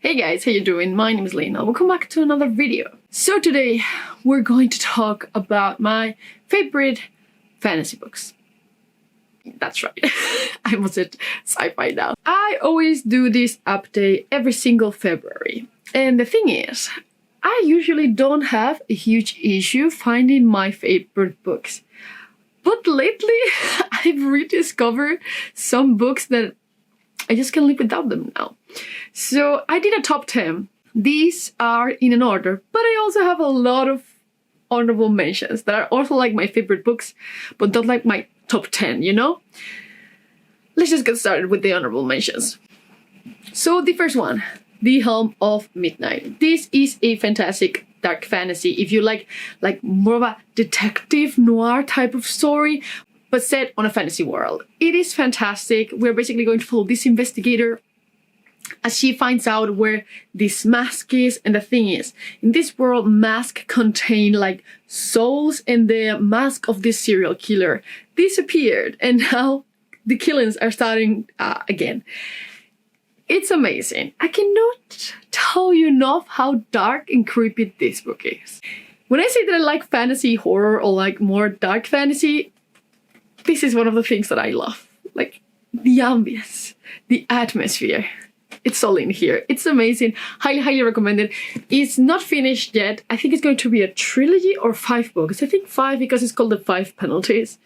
Hey guys, how you doing? My name is Lena. Welcome back to another video. So today we're going to talk about my favorite fantasy books. That's right. I was at sci-fi now. I always do this update every single February. And the thing is, I usually don't have a huge issue finding my favorite books. But lately, I've rediscovered some books that I just can't live without them now. So I did a top 10. These are in an order, but I also have a lot of honorable mentions that are also like my favorite books, but not like my top 10, you know? Let's just get started with the honorable mentions. So the first one, The Helm of Midnight. This is a fantastic dark fantasy. If you like more of a detective noir type of story, but set on a fantasy world. It is fantastic. We're basically going to follow this investigator as she finds out where this mask is. And the thing is, in this world, masks contain like souls, and the mask of this serial killer disappeared. And now the killings are starting again. It's amazing. I cannot tell you enough how dark and creepy this book is. When I say that I like fantasy horror or like more dark fantasy, this is one of the things that I love. Like the ambience, the atmosphere. It's all in here. It's amazing. Highly, highly recommended. It's not finished yet. I think it's going to be a trilogy or 5 books. I think 5 because it's called The 5 Penalties.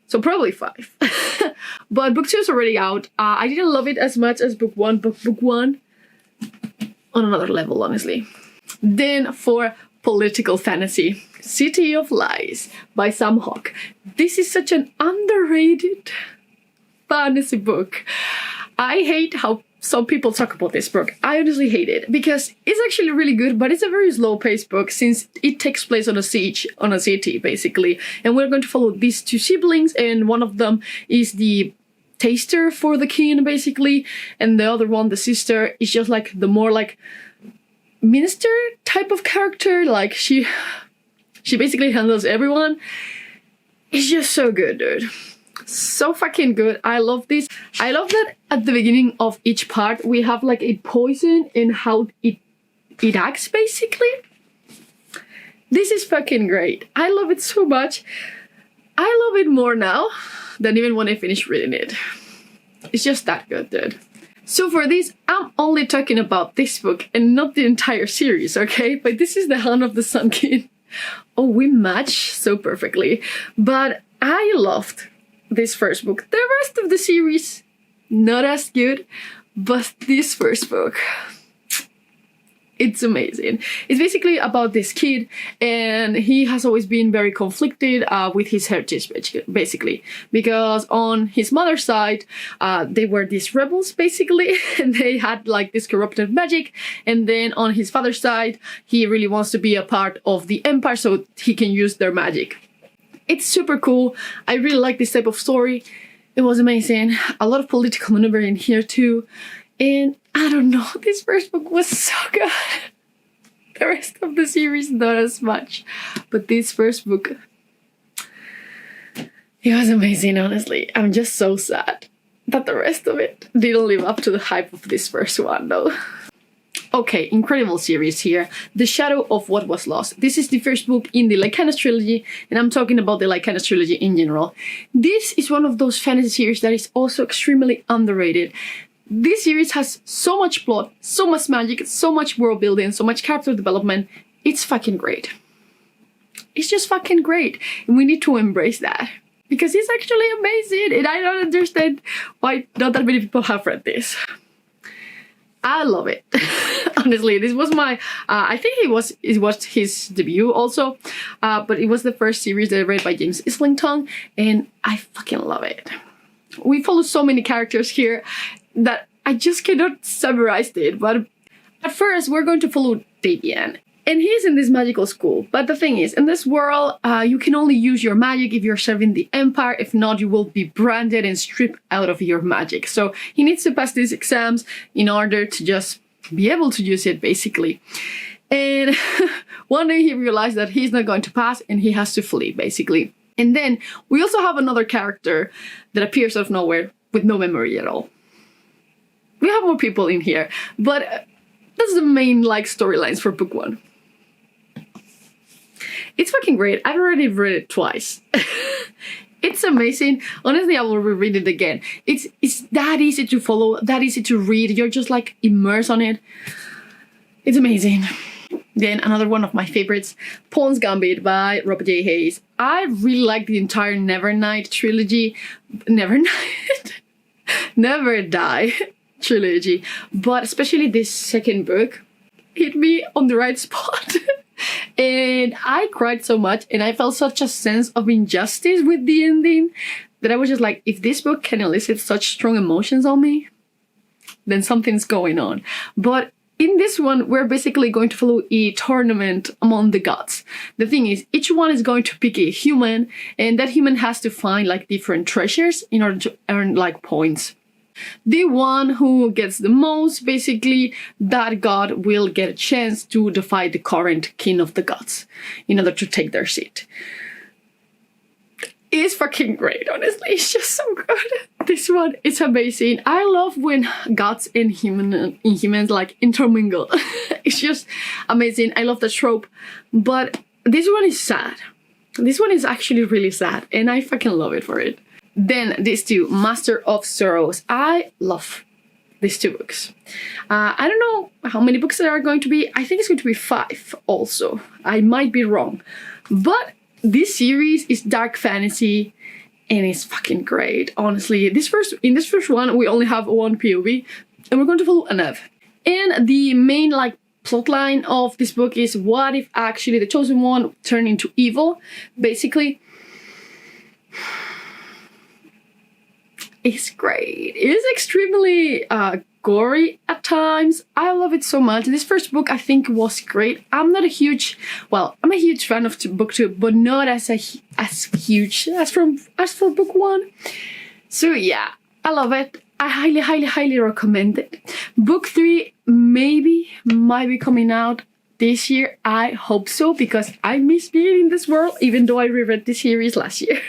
So probably 5. But book 2 is already out. I didn't love it as much as book 1. Book 1 on another level, honestly. Then for political fantasy, City of Lies by Sam Hawke. This is such an underrated fantasy book. I hate how some people talk about this book. I honestly hate it because it's actually really good, but it's a very slow-paced book since it takes place on a siege, on a city, basically. And we're going to follow these 2 siblings, and one of them is the taster for the king, basically, and the other one, the sister, is just like the more like minister type of character. Like she basically handles everyone. It's just so good, dude. So fucking good. I love this. I love that at the beginning of each part we have like a poison and how it acts, basically. This is fucking great. I love it so much. I love it more now than even when I finished reading it. It's just that good, dude. So for this, I'm only talking about this book and not the entire series, okay? But this is The Hand of the Sunken. Oh, we match so perfectly. But I loved this first book. The rest of the series, not as good, but this first book, it's amazing. It's basically about this kid, and he has always been very conflicted with his heritage, basically, because on his mother's side, they were these rebels, basically, and they had like this corrupted magic, and then on his father's side, he really wants to be a part of the empire so he can use their magic. It's super cool. I really like this type of story. It was amazing. A lot of political maneuvering here too. And I don't know, this first book was so good. The rest of the series, not as much. But this first book, it was amazing, honestly. I'm just so sad that the rest of it didn't live up to the hype of this first one, though. Okay, incredible series here. The Shadow of What Was Lost. This is the first book in the Lycanos Trilogy, and I'm talking about the Lycanos Trilogy in general. This is one of those fantasy series that is also extremely underrated. This series has so much plot, so much magic, so much world building, so much character development. It's fucking great. It's just fucking great, and we need to embrace that. Because it's actually amazing, and I don't understand why not that many people have read this. I love it. Honestly, this was my, I think it was his debut also, but it was the first series that I read by James Islington, and I fucking love it. We follow so many characters here that I just cannot summarize it, but at first we're going to follow Davian. And he's in this magical school. But the thing is, in this world, you can only use your magic if you're serving the Empire. If not, you will be branded and stripped out of your magic. So he needs to pass these exams in order to just be able to use it, basically. And one day he realized that he's not going to pass and he has to flee, basically. And then we also have another character that appears out of nowhere with no memory at all. We have more people in here, but that's the main like storylines for book 1. It's fucking great. I've already read it twice. It's amazing. Honestly, I will reread it again. It's that easy to follow, that easy to read. You're just like immersed on it. It's amazing. Then another one of my favorites, Pawn's Gambit by Robert J. Hayes. I really like the entire Nevernight trilogy. Never Die trilogy. But especially this second book hit me on the right spot. And I cried so much and I felt such a sense of injustice with the ending that I was just like, if this book can elicit such strong emotions on me, then something's going on. But in this one, we're basically going to follow a tournament among the gods. The thing is, each one is going to pick a human, and that human has to find like different treasures in order to earn like points. The one who gets the most, basically, that god will get a chance to defy the current king of the gods in order to take their seat. It's fucking great, honestly. It's just so good. This one is amazing. I love when gods and humans like intermingle. It's just amazing. I love the trope. But this one is sad. This one is actually really sad, and I fucking love it for it. Then these two, Master of Sorrows. I love these two books. I don't know how many books there are going to be. I think it's going to be 5 also. I might be wrong. But this series is dark fantasy and it's fucking great. Honestly, in this first one, we only have one POV and we're going to follow Anev. And the main like plotline of this book is what if actually the chosen one turned into evil, basically. It's great. It is extremely gory at times. I love it so much. This first book I think was great. I'm a huge fan of book 2, but not as huge as for book 1. So yeah, I love it. I highly recommend it. Book 3 might be coming out this year. I hope so, because I miss being in this world, even though I reread the series last year.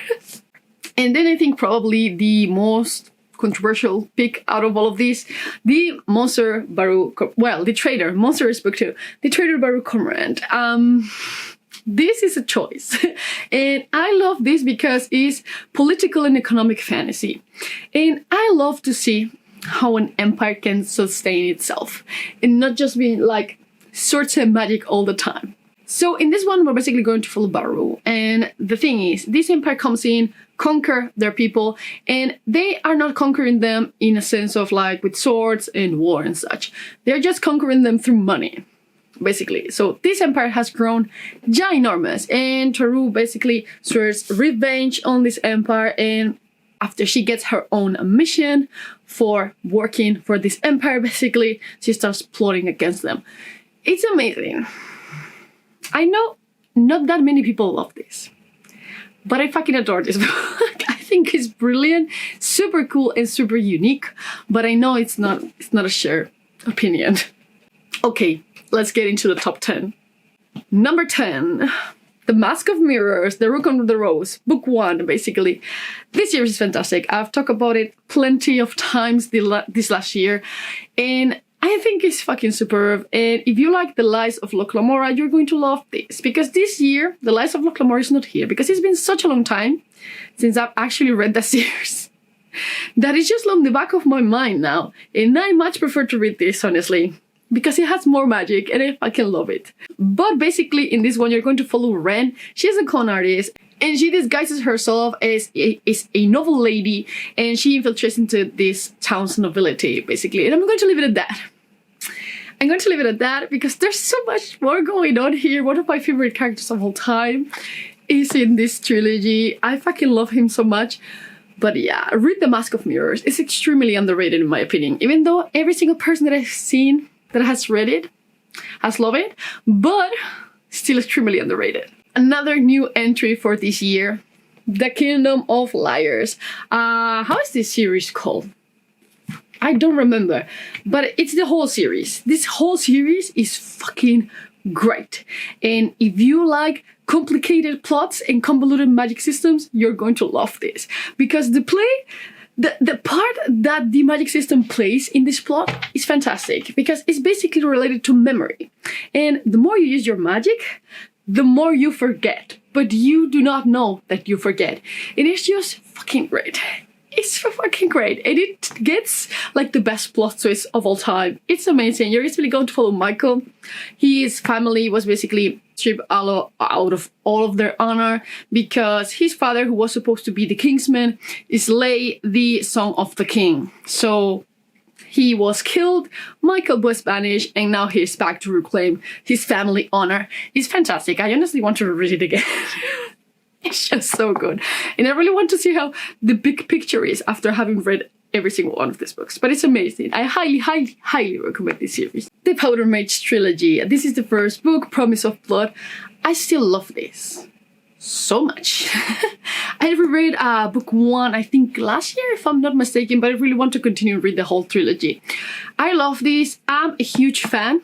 And then I think probably the most controversial pick out of all of these, the Monster Baru, the Traitor. Monster is book 2. The Traitor Baru Cormorant. This is a choice. And I love this because it's political and economic fantasy. And I love to see how an empire can sustain itself and not just be like swords and magic all the time. So in this one, we're basically going to follow Baru. And the thing is, this empire comes in, conquer their people, and they are not conquering them in a sense of like with swords and war and such. They're just conquering them through money, basically. So this empire has grown ginormous, and Taru basically swears revenge on this empire, and after she gets her own mission for working for this empire, basically, she starts plotting against them. It's amazing. I know not that many people love this, but I fucking adore this book. I think it's brilliant, super cool, and super unique, but I know it's not a shared opinion. Okay, let's get into the top 10. Number 10, The Mask of Mirrors, The Rook Under the Rose, book 1, basically. This series is fantastic. I've talked about it plenty of times this last year, and I think it's fucking superb. And if you like The Lies of Locke Lamora, you're going to love this. Because this year, The Lies of Locke Lamora is not here. Because it's been such a long time since I've actually read that series that it's just on the back of my mind now. And I much prefer to read this, honestly. Because it has more magic and I fucking love it. But basically, in this one, you're going to follow Ren. She's a con artist. And she disguises herself as a noble lady, and she infiltrates into this town's nobility, basically. And I'm going to leave it at that. I'm going to leave it at that because there's so much more going on here. One of my favorite characters of all time is in this trilogy. I fucking love him so much. But yeah, read The Mask of Mirrors. It's extremely underrated in my opinion. Even though every single person that I've seen that has read it has loved it, but still extremely underrated. Another new entry for this year, The Kingdom of Liars. How is this series called? I don't remember, but it's the whole series. This whole series is fucking great. And if you like complicated plots and convoluted magic systems, you're going to love this. Because the The part that the magic system plays in this plot is fantastic because it's basically related to memory. And the more you use your magic, the more you forget. But you do not know that you forget. It is just fucking great. It's fucking great. And it gets like the best plot twist of all time. It's amazing. You're basically going to follow Michael. His family was basically stripped out of all of their honor because his father, who was supposed to be the kingsman, is lay the son of the king. So he was killed, Michael was banished, and now he's back to reclaim his family honor. It's fantastic. I honestly want to read it again. It's just so good. And I really want to see how the big picture is after having read every single one of these books. But it's amazing. I highly recommend this series. The Powder Mage Trilogy. This is the first book, Promise of Blood. I still love this so much. I reread book 1, I think last year, if I'm not mistaken, but I really want to continue to read the whole trilogy. I love this. I'm a huge fan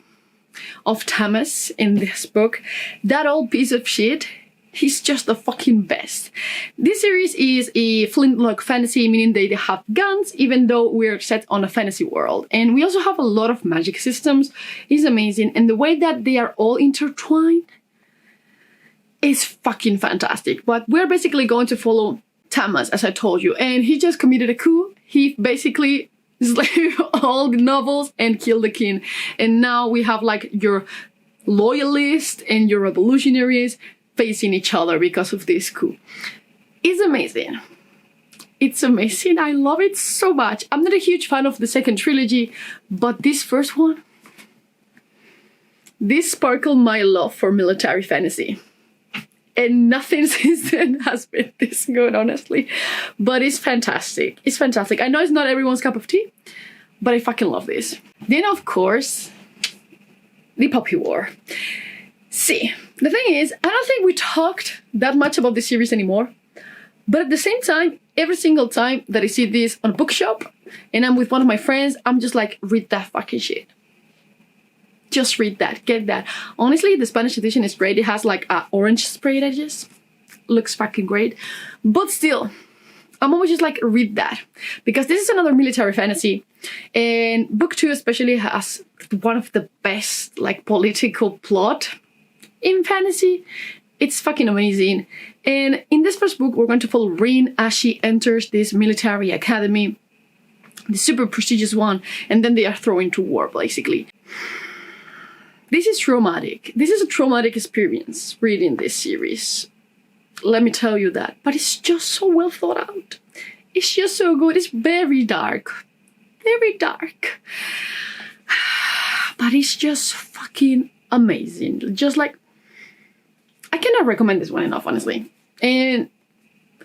of Thomas in this book. That old piece of shit. He's just the fucking best. This series is a flintlock fantasy, meaning they have guns, even though we're set on a fantasy world. And we also have a lot of magic systems. It's amazing. And the way that they are all intertwined is fucking fantastic. But we're basically going to follow Thomas, as I told you. And he just committed a coup. He basically slaved all the nobles and killed the king. And now we have like your loyalists and your revolutionaries facing each other because of this coup. It's amazing. It's amazing. I love it so much. I'm not a huge fan of the second trilogy, but this first one, this sparkled my love for military fantasy. And nothing since then has been this good, honestly. But it's fantastic. It's fantastic. I know it's not everyone's cup of tea, but I fucking love this. Then, of course, the Puppy War. See, the thing is, I don't think we talked that much about this series anymore. But at the same time, every single time that I see this on a bookshop and I'm with one of my friends, I'm just like, read that fucking shit. Just read that, get that. Honestly, the Spanish edition is great. It has like orange sprayed edges. Looks fucking great. But still, I'm always just like, read that. Because this is another military fantasy. And book 2 especially has one of the best like political plot in fantasy. It's fucking amazing. And in this first book, we're going to follow Rin as she enters this military academy, the super prestigious one, and then they are thrown into war, basically. This is traumatic. This is a traumatic experience reading this series. Let me tell you that. But it's just so well thought out. It's just so good. It's very dark. Very dark. But it's just fucking amazing. Just like, I cannot recommend this one enough, honestly. And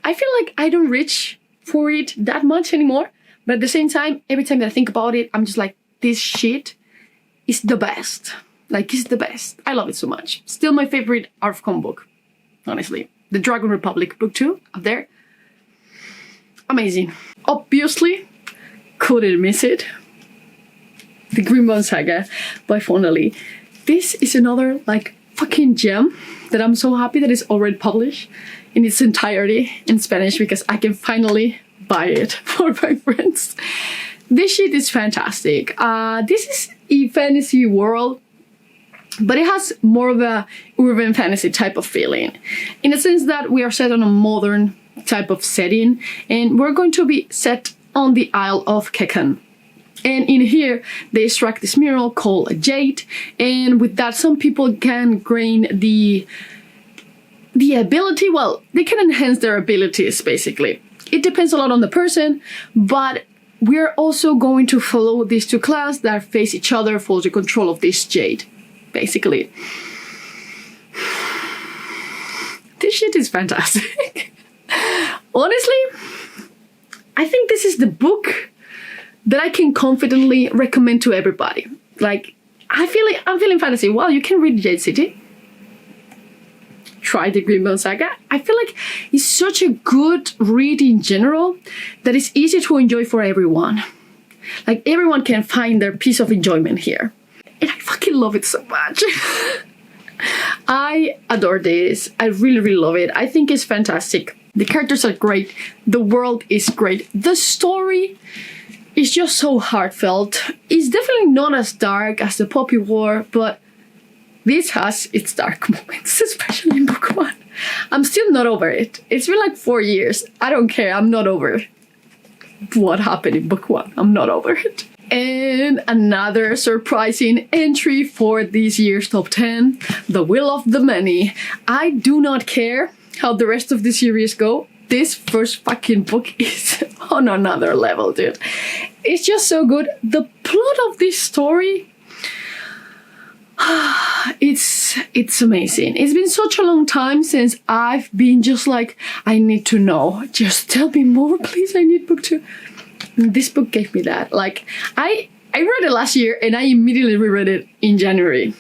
I feel like I don't reach for it that much anymore. But at the same time, every time that I think about it, I'm just like, this shit is the best. Like, it's the best. I love it so much. Still my favorite ARFCON book, honestly. The Dragon Republic book 2, up there. Amazing. Obviously, couldn't miss it. The Green Saga by Fonali. This is another, like, fucking gem that I'm so happy that it's already published in its entirety in Spanish because I can finally buy it for my friends. This shit is fantastic. This is a fantasy world, but it has more of a urban fantasy type of feeling, in the sense that we are set on a modern type of setting, and we're going to be set on the Isle of Kekan. And in here, they extract this mineral called a jade, and with that, some people can gain the ability, well, they can enhance their abilities, basically. It depends a lot on the person, but we're also going to follow these two classes that face each other for the control of this jade, basically. This shit is fantastic. Honestly, I think this is the book that I can confidently recommend to everybody. Like, I'm feeling fantasy. Well, you can read Jade City. Try the Green Saga. I feel like it's such a good read in general that it's easy to enjoy for everyone. Like, everyone can find their piece of enjoyment here. And I fucking love it so much. I adore this. I really, really love it. I think it's fantastic. The characters are great. The world is great. The story is just so heartfelt. It's definitely not as dark as the Poppy War, but this has its dark moments, especially in book 1. I'm still not over it. It's been like 4 years. I don't care. I'm not over what happened in book 1. I'm not over it. And another surprising entry for this year's top 10, The Will of the Many. I do not care how the rest of the series go. This first fucking book is on another level, dude. It's just so good. The plot of this story, it's amazing. It's been such a long time since I've been just like, I need to know. Just tell me more, please. I need book 2. And this book gave me that. Like, I read it last year and I immediately reread it in January.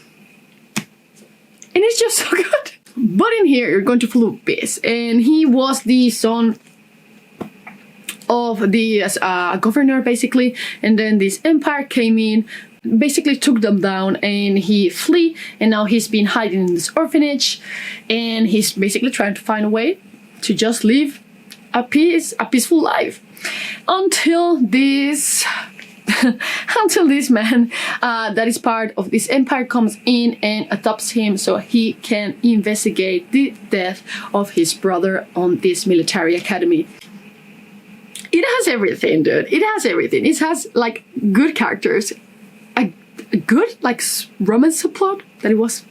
And it's just so good. But in here, you're going to follow Biz, and he was the son of the governor, basically, and then this empire came in, basically took them down, and he flee, and now he's been hiding in this orphanage, and he's basically trying to find a way to just live a peaceful life until this man that is part of this empire comes in and adopts him so he can investigate the death of his brother on this military academy. It has everything, dude. It has everything. It has like good characters, a good like romance plot that it was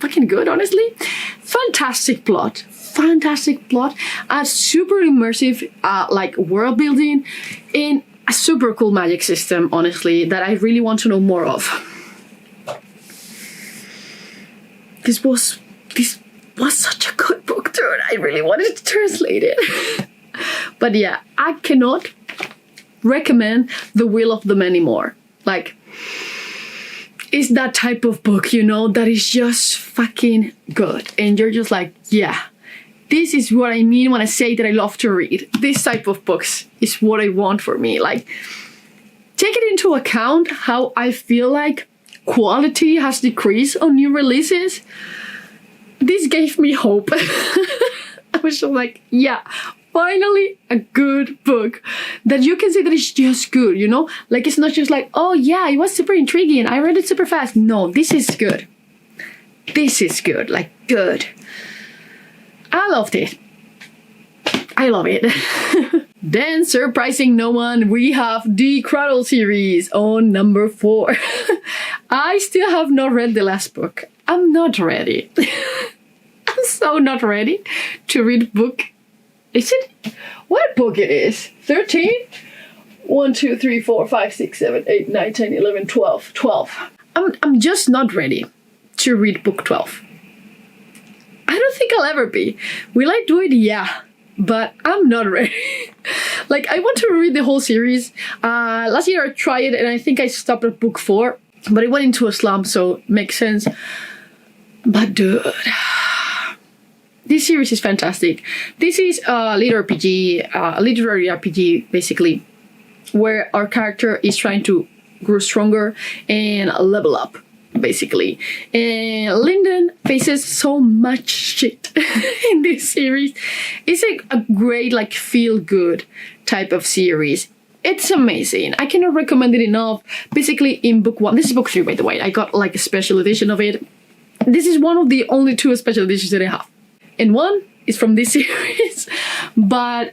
fucking good, honestly. Fantastic plot, a super immersive like world building, and a super cool magic system, honestly, that I really want to know more of. This was such a good book, dude. I really wanted to translate it. But yeah, I cannot recommend The Will of the Many more. Like, it's that type of book, you know, that is just fucking good. And you're just like, yeah, this is what I mean when I say that I love to read. This type of books is what I want for me. Like, take it into account how I feel like quality has decreased on new releases. This gave me hope. I was just like, yeah, finally a good book that you can say that it's just good, you know? Like, it's not just like, oh yeah, it was super intriguing, I read it super fast. No, this is good. This is good, like good. I loved it. I love it. Then, surprising no one, we have the Cradle series on number 4. I still have not read the last book. I'm not ready. I'm so not ready to read book. Is it? What book it is? 13? 1, 2, 3, 4, 5, 6, 7, 8, 9, 10, 11, 12. 12. I'm just not ready to read book 12. I don't think I'll ever be. Will I do it? Yeah. But I'm not ready. Like, I want to read the whole series. Last year I tried it and I think I stopped at book 4. But it went into a slump, so it makes sense. But dude, this series is fantastic. This is a literary RPG, basically, where our character is trying to grow stronger and level up, basically. And Lyndon faces so much shit in this series. It's like a great, like, feel-good type of series. It's amazing. I cannot recommend it enough. Basically, in book 1, this is book 3, by the way. I got like a special edition of it. This is one of the only 2 special editions that I have. And one is from this series. But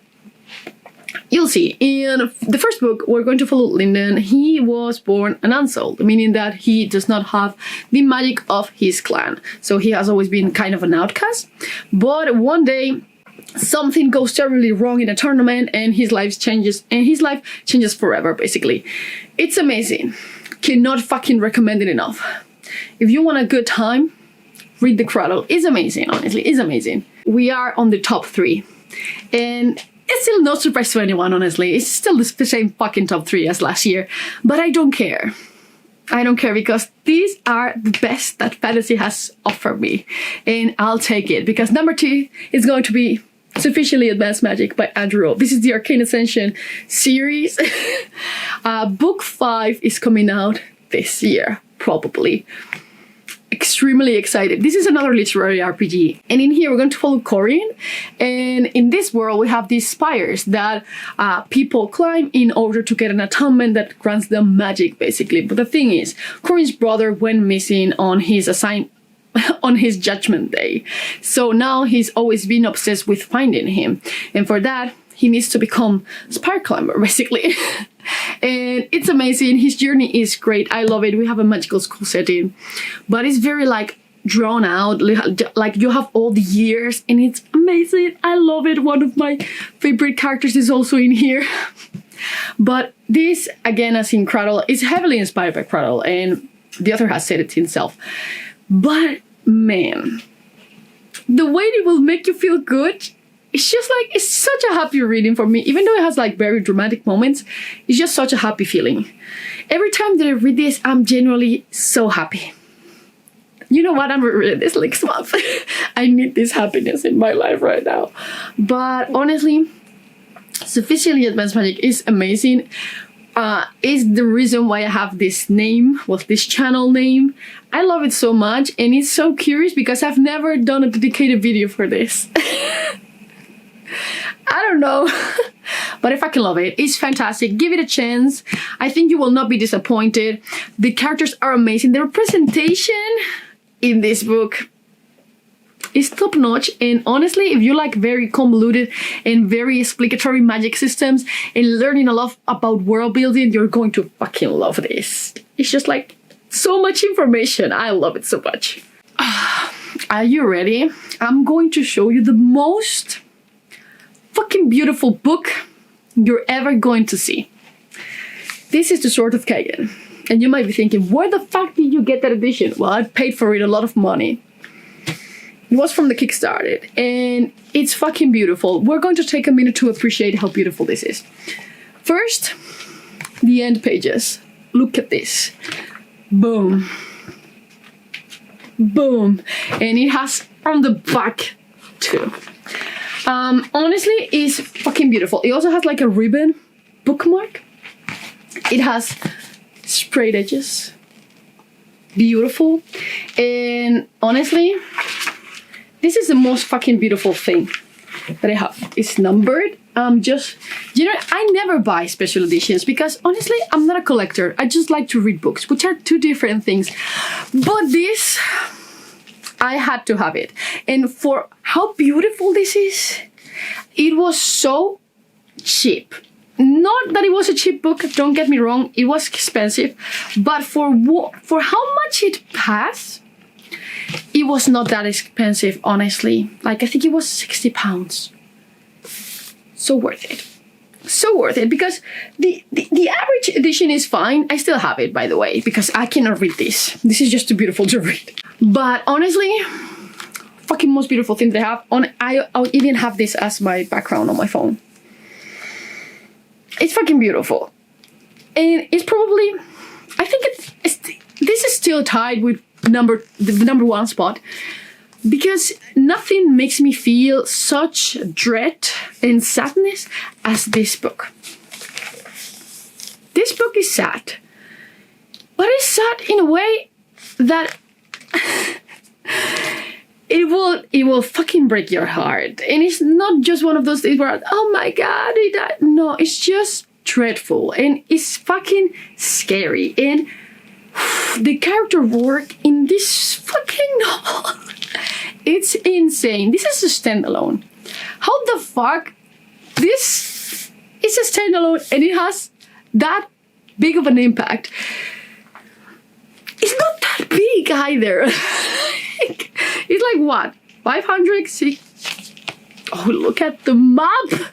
you'll see. In the first book, we're going to follow Lyndon. He was born an unsouled, meaning that he does not have the magic of his clan. So he has always been kind of an outcast. But one day, something goes terribly wrong in a tournament and his life changes. And his life changes forever, basically. It's amazing. Cannot fucking recommend it enough. If you want a good time, read The Cradle. It's amazing, honestly. It's amazing. We are on the top 3. And it's still no surprise to anyone, honestly. It's still the same fucking top 3 as last year. But I don't care. I don't care because these are the best that fantasy has offered me. And I'll take it because number 2 is going to be Sufficiently Advanced Magic by Andrew. This is the Arcane Ascension series. Book 5 is coming out this year, probably. extremely excited. This is another literary RPG. And in here, we're going to follow Corin. And in this world, we have these spires that people climb in order to get an atonement that grants them magic, basically. But the thing is, Corin's brother went missing on his on his judgment day. So now he's always been obsessed with finding him. And for that, he needs to become a spire climber, basically. And it's amazing. His journey is great. I love it. We have a magical school setting, but it's very like drawn out. Like you have all the years, and it's amazing. I love it. One of my favorite characters is also in here. But this, again, as in Cradle, is heavily inspired by Cradle, and the author has said it himself. But man, the way it will make you feel good, it's just like, it's such a happy reading for me. Even though it has like very dramatic moments, it's just such a happy feeling. Every time that I read this, I'm genuinely so happy. You know what? I'm reading this next month. I need this happiness in my life right now. But honestly, Sufficiently Advanced Magic is amazing. Is the reason why I have this name, this channel name. I love it so much, and it's so curious because I've never done a dedicated video for this. I don't know, but I fucking love it. It's fantastic. Give it a chance. I think you will not be disappointed. The characters are amazing. The representation in this book is top notch. And honestly, if you like very convoluted and very explicatory magic systems and learning a lot about world building, you're going to fucking love this. It's just like so much information. I love it so much. Are you ready? I'm going to show you the most fucking beautiful book you're ever going to see. This is The Sword of Kagan. And you might be thinking, where the fuck did you get that edition? Well, I paid for it a lot of money. It was from the Kickstarter, and it's fucking beautiful. We're going to take a minute to appreciate how beautiful this is. First, the end pages. Look at this. Boom. Boom. And it has on the back too. Honestly, it's fucking beautiful. It also has like a ribbon bookmark. It has sprayed edges. Beautiful. And honestly, this is the most fucking beautiful thing that I have. It's numbered. I never buy special editions because honestly, I'm not a collector. I just like to read books, which are two different things. But this, I had to have it. And for how beautiful this is, it was so cheap. Not that it was a cheap book, don't get me wrong, it was expensive. But for how much it passed, it was not that expensive, honestly. Like, I think it was 60 pounds. So worth it. So worth it, because the average edition is fine. I still have it, by the way, because I cannot read this. This is just too beautiful to read. But honestly, fucking most beautiful thing that I have. I'll even have this as my background on my phone. It's fucking beautiful. And it's probably, I think this is still tied with the number one spot, because nothing makes me feel such dread and sadness as this book. This book is sad, but it's sad in a way that it will fucking break your heart. And it's not just one of those things where, oh my god, he died. No, it's just dreadful and it's fucking scary. And the character work in this fucking novel, it's insane. This is a standalone. How the fuck? This is a standalone and it has that big of an impact. It's not that big either. It's like what? 500? Oh, look at the map.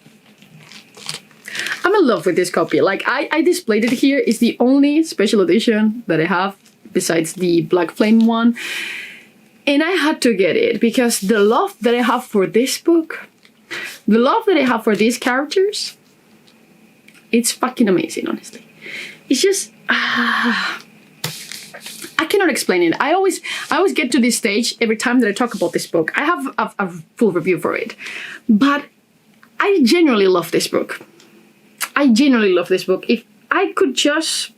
I'm in love with this copy. Like, I displayed it here. It's the only special edition that I have besides the Black Flame one. And I had to get it because the love that I have for this book, the love that I have for these characters, it's fucking amazing, honestly. It's just, I cannot explain it. I always get to this stage every time that I talk about this book. I have a full review for it. But I genuinely love this book. I genuinely love this book. If I could just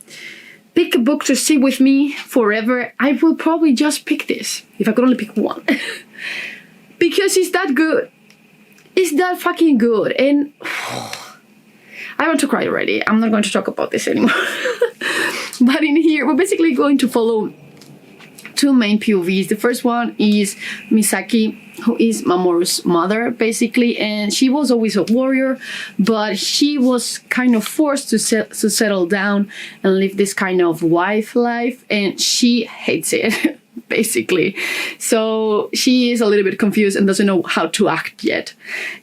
pick a book to sit with me forever, I will probably just pick this. If I could only pick one. Because it's that good. It's that fucking good. And I want to cry already. I'm not going to talk about this anymore. But in here, we're basically going to follow two main POVs. The first one is Misaki, who is Mamoru's mother, basically, and she was always a warrior, but she was kind of forced to settle down and live this kind of wife life, and she hates it, basically. So she is a little bit confused and doesn't know how to act yet.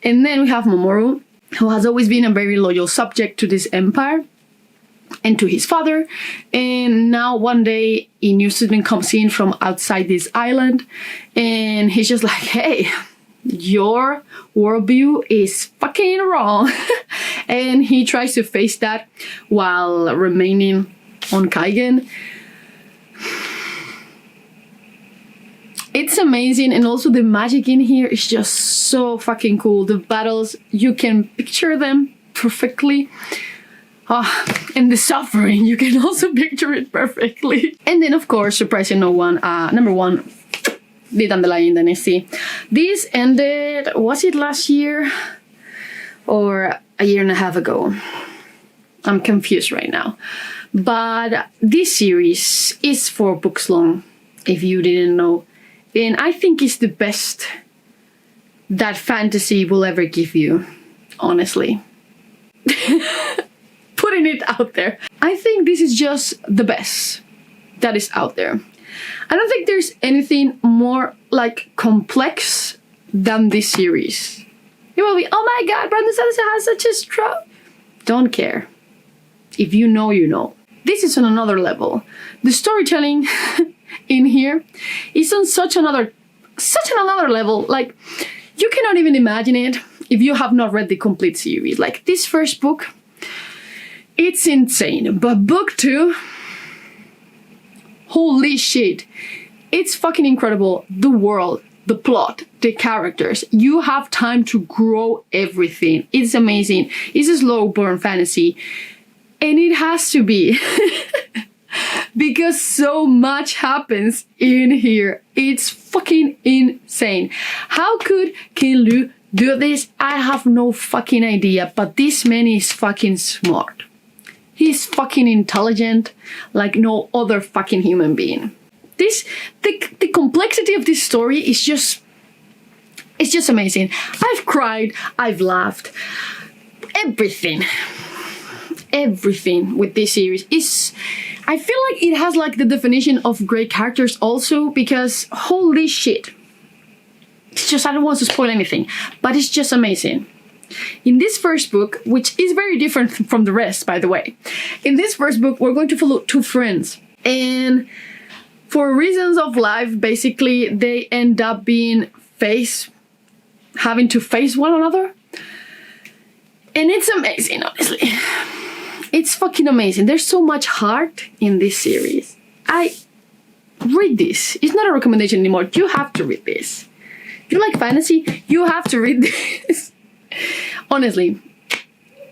And then we have Mamoru, who has always been a very loyal subject to this empire and to his father, and now one day a new student comes in from outside this island, and he's just like, hey, your worldview is fucking wrong. And he tries to face that while remaining on Kaigen. It's amazing, and also the magic in here is just so fucking cool. The battles, you can picture them perfectly. And the suffering, you can also picture it perfectly. And then, of course, surprising no one, number one, the Dandelion Dynasty. This ended, was it last year? Or a year and a half ago? I'm confused right now. But this series is 4 books long, if you didn't know. And I think it's the best that fantasy will ever give you, honestly. Putting it out there. I think this is just the best that is out there. I don't think there's anything more like complex than this series. You will be, oh my god, Brandon Sanderson has such a stroke. Don't care. If you know, you know. This is on another level. The storytelling in here is on such another level. Like, you cannot even imagine it if you have not read the complete series. Like, this first book, it's insane. But book 2, holy shit. It's fucking incredible. The world, the plot, the characters. You have time to grow everything. It's amazing. It's a slow burn fantasy. And it has to be. Because so much happens in here. It's fucking insane. How could King Lu do this? I have no fucking idea. But this man is fucking smart. He's fucking intelligent like no other fucking human being. The complexity of this story is just, it's just amazing. I've cried, I've laughed, everything with this series is, I feel like it has like the definition of great characters also, because holy shit. It's just, I don't want to spoil anything, but it's just amazing. In this first book, which is very different from the rest, by the way. In this first book, we're going to follow 2 friends. And for reasons of life, basically, they end up being having to face one another. And it's amazing, honestly. It's fucking amazing. There's so much heart in this series. Read this. It's not a recommendation anymore. You have to read this. If you like fantasy, you have to read this. Honestly,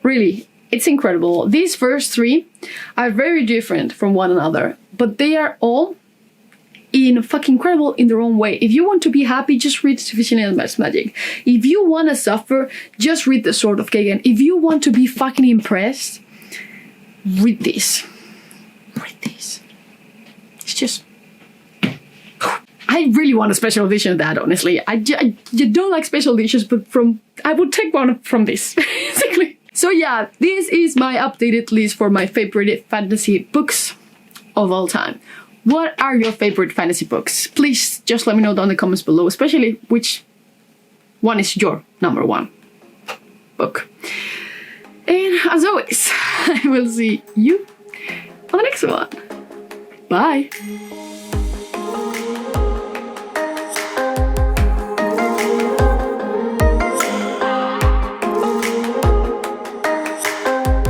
really, it's incredible. These first 3 are very different from one another, but they are all fucking incredible in their own way. If you want to be happy, just read Sufficient Elements Magic. If you want to suffer, just read The Sword of Kagan. If you want to be fucking impressed, read this. Read this. It's just... I really want a special edition of that, honestly. You don't like special editions, but I would take one from this, basically. So yeah, this is my updated list for my favorite fantasy books of all time. What are your favorite fantasy books? Please just let me know down in the comments below, especially which one is your number 1 book. And as always, I will see you on the next one. Bye!